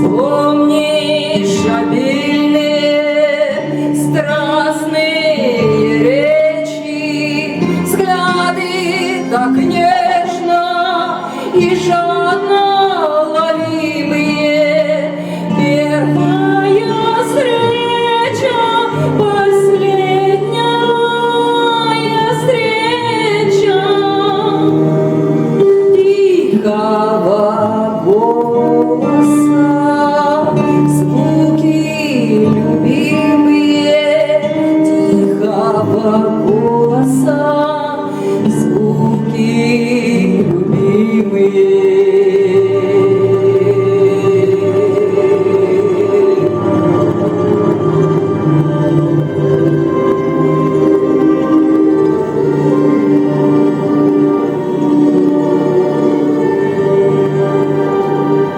Помнишь обильные страстные речи, взгляды так нежно и жадно ловимые, первая встреча, последняя встреча тихого голоса, звуки любимые тихого голоса, звуки любимые.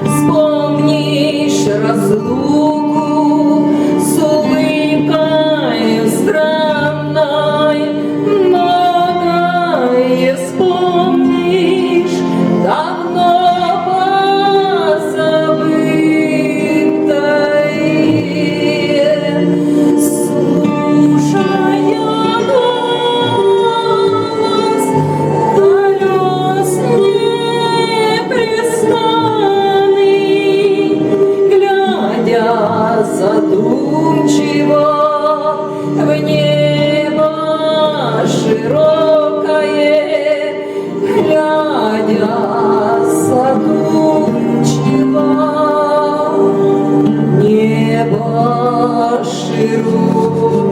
Вспомнишь разлуку с улыбкой странной, многое вспомнишь, давно позабытое, слушая голос колес непрестанный, глядя задумчиво в небо широкое, глядя задумчиво в небо широкое.